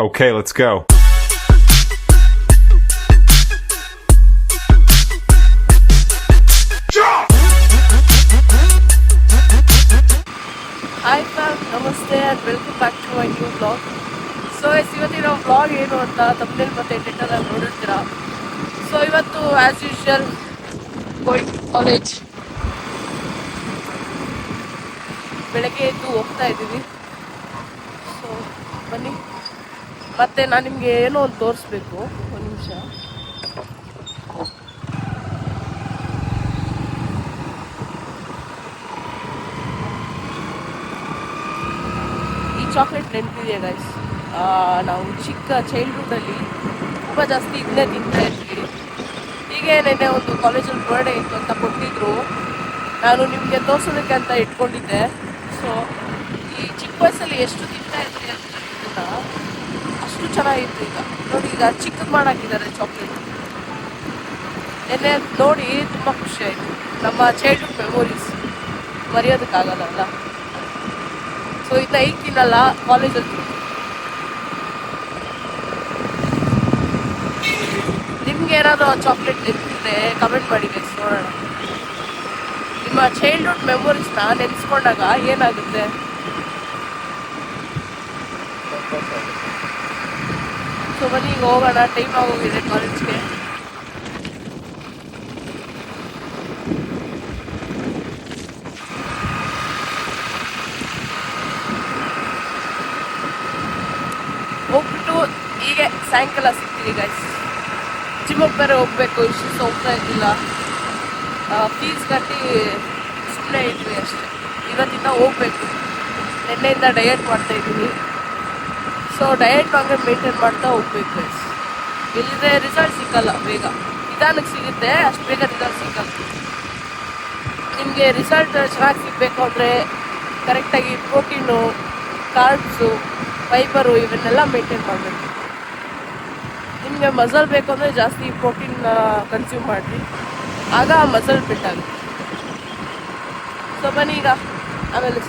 Okay, let's go. Hi fam, namaste and welcome back to my new vlog. So ಇವತ್ತಿನ vlog ಏನು ಅಂತ ತಮ್ಮನೇಲಿ ಮತ್ತೆ ಟೈಟಲಲ್ಲಿ ನೋಡಿರ್ತೀರಾ. ಸೊ ಇವತ್ತು as usual going to college. ಬೆಳಗ್ಗೆ ಎದ್ದು ಹೋಗ್ತಾ ಇದ್ದೀವಿ. ಸೊ ಬನ್ನಿ, ಮತ್ತೆ ನಾನು ನಿಮಗೆ ಏನೋ ಒಂದು ತೋರಿಸ್ಬೇಕು. ಒಂದು ನಿಮಿಷ. ಈ ಚಾಕ್ಲೇಟ್ ನೆನಪಿದೆಯಾ ಗೈಸ್? ನಾವು ಚಿಕ್ಕ ಚೈಲ್ಡ್ಹುಡ್ಡಲ್ಲಿ ತುಂಬ ಜಾಸ್ತಿ ಇದನ್ನೇ ತಿಂತಾ ಇದ್ವಿ. ಹೀಗೆ ನೆನ್ನೆ ಒಂದು ಕಾಲೇಜಲ್ಲಿ ಬರ್ಡೇ ಇತ್ತು ಅಂತ ಕೊಟ್ಟಿದ್ರು. ನಾನು ನಿಮಗೆ ತೋರಿಸೋದಕ್ಕೆ ಅಂತ ಇಟ್ಕೊಂಡಿದ್ದೆ. ಸೊ ಈ ಚಿಕ್ಕ ವಯಸ್ಸಲ್ಲಿ ಎಷ್ಟು ತಿಂತಾ ಇದ್ವಿ ಅಂತ ಕೂಡ ಅಷ್ಟು ಚೆನ್ನಾಗಿತ್ತು. ಈಗ ನೋಡಿ, ಈಗ ಚಿಕ್ಕದು ಮಾಡಾಕಿದ್ದಾರೆ ಚಾಕ್ಲೇಟ್. ನೆನ್ನೆ ನೋಡಿ ತುಂಬ ಖುಷಿ ಆಯಿತು. ನಮ್ಮ ಚೈಲ್ಡ್ಹುಡ್ ಮೆಮೊರೀಸ್ ಮರೆಯೋದಕ್ಕಾಗಲ್ಲ. ಸೊ ಇದನ್ನ ಈಗ ತಿನ್ನಲ್ಲ, ಕಾಲೇಜಲ್ಲಿ. ನಿಮ್ಗೆ ಏನಾದರೂ ಚಾಕ್ಲೇಟ್ ನೆನಪಿದ್ರೆ ಕಮೆಂಟ್ ಮಾಡಿ ಗೈಸ್, ನೋಡೋಣ. ನಿಮ್ಮ ಚೈಲ್ಡ್ಹುಡ್ ಮೆಮೊರೀಸ್ನ ನೆನೆಸ್ಕೊಂಡಾಗ ಏನಾಗುತ್ತೆ? ಸೊ ಬನ್ನಿ, ಈಗ ಹೋಗೋಣ. ಟೈಮ್ ಆಗೋಗಿದೆ ಕಾಲೇಜ್ಗೆ. ಹೋಗ್ಬಿಟ್ಟು ಹೀಗೆ ಸಾಯಂಕಾಲ ಸಿಗ್ತೀವಿ ಗೈಸ್. ಜಿಮ್ಮಿಗೆ ಬೇರೆ ಹೋಗ್ಬೇಕು, ಇಷ್ಟು ಹೋಗ್ತಾ ಇದ್ದಿಲ್ಲ. ಫೀಸ್ ಕಟ್ಟಿ ಸುಮ್ಮನೆ ಇದ್ವಿ ಅಷ್ಟೇ. ಇವತ್ತಿಂದ ಹೋಗ್ಬೇಕು. ನಿನ್ನೆಯಿಂದ ಡಯಟ್ ಮಾಡ್ತಾ ಇದ್ದೀನಿ. ಸೊ ಡಯಟ್ ಹಂಗೆ ಮೇಂಟೈನ್ ಮಾಡ್ತಾ ಹೋಗ್ಬೇಕು ಗೈಸ್. ಇಲ್ಲದೆ ರಿಸಲ್ಟ್ ಸಿಕ್ಕಲ್ಲ ಬೇಗ. ನಿಧಾನಕ್ಕೆ ಸಿಗುತ್ತೆ, ಅಷ್ಟು ಬೇಗ ರಿಸಲ್ಟ್ ಸಿಕ್ಕಲ್ಲ. ನಿಮಗೆ ರಿಸಲ್ಟ್ ಚೆನ್ನಾಗಿ ಸಿಗಬೇಕು ಅಂದರೆ ಕರೆಕ್ಟಾಗಿ ಪ್ರೋಟೀನು, ಕಾರ್ಬ್ಸು, ಫೈಬರು ಇವನ್ನೆಲ್ಲ ಮೇಂಟೈನ್ ಮಾಡಬೇಕು. ನಿಮಗೆ ಮಸಲ್ ಬೇಕು ಅಂದರೆ ಜಾಸ್ತಿ ಪ್ರೋಟೀನ್ನ ಕನ್ಸ್ಯೂಮ್ ಮಾಡಿರಿ, ಆಗ ಮಸಲ್ ಬಿಲ್ಡ್ ಆಗುತ್ತೆ. ಸೊ ಬನ್ನಿ, ಈಗ ಆಮೇಲೆ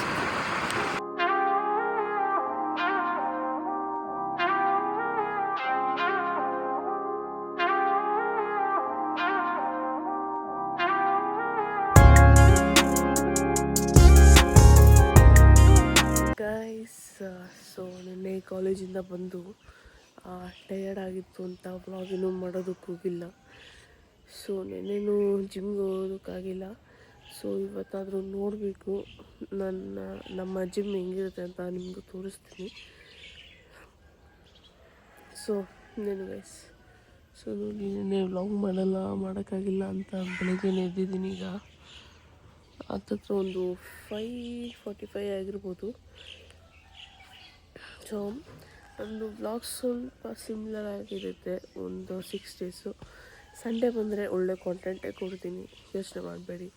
ಗೈಸ್. ಸೊ ನಿನ್ನೆ ಕಾಲೇಜಿಂದ ಬಂದು ಟಯರ್ಡ್ ಆಗಿತ್ತು ಅಂತ ವ್ಲಾಗ್ ಇನ್ನೂ ಮಾಡೋದಕ್ಕೆ ಹೋಗಿಲ್ಲ. ಸೊ ನೆನ್ನೆನೂ ಜಿಮ್ಗೆ ಹೋಗೋದಕ್ಕಾಗಿಲ್ಲ. ಸೊ ಇವತ್ತಾದರೂ ನೋಡಬೇಕು ನಮ್ಮ ಜಿಮ್ ಹೆಂಗಿರುತ್ತೆ ಅಂತ ನಿಮಗೂ ತೋರಿಸ್ತೀನಿ. ಸೊ ಇನ್ನೇನು ಗೈಸ್, ಸೊ ನೋಡಿ, ನೆನ್ನೆ ವ್ಲಾಗ್ ಮಾಡೋಕ್ಕಾಗಿಲ್ಲ ಅಂತ ಬೆಳಗ್ಗೆ ಎದ್ದಿದ್ದೀನಿ. ಈಗ ಹತ್ತತ್ರ ಒಂದು 5:45 ಆಗಿರ್ಬೋದು. ಸೊ ಒಂದು ವ್ಲಾಗ್ ಸ್ವಲ್ಪ ಸಿಮಿಲರ್ ಆಗಿರುತ್ತೆ, ಒಂದು 6 ಡೇಸು. ಸಂಡೇ ಬಂದರೆ ಒಳ್ಳೆ ಕಾಂಟೆಂಟೇ ಕೊಡ್ತೀನಿ, ಯೋಚನೆ ಮಾಡಬೇಡಿ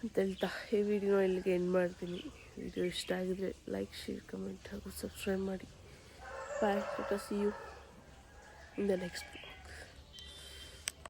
ಅಂತ ಹೇಳ್ತಾ ಈ ವಿಡಿಯೋ ಇಲ್ಲಿಗೆ ಎಂಡ್ ಮಾಡ್ತೀನಿ. ವಿಡಿಯೋ ಇಷ್ಟ ಆಗಿದರೆ ಲೈಕ್, ಶೇರ್, ಕಮೆಂಟ್ ಹಾಗೂ ಸಬ್ಸ್ಕ್ರೈಬ್ ಮಾಡಿ. Bye. See you in the next.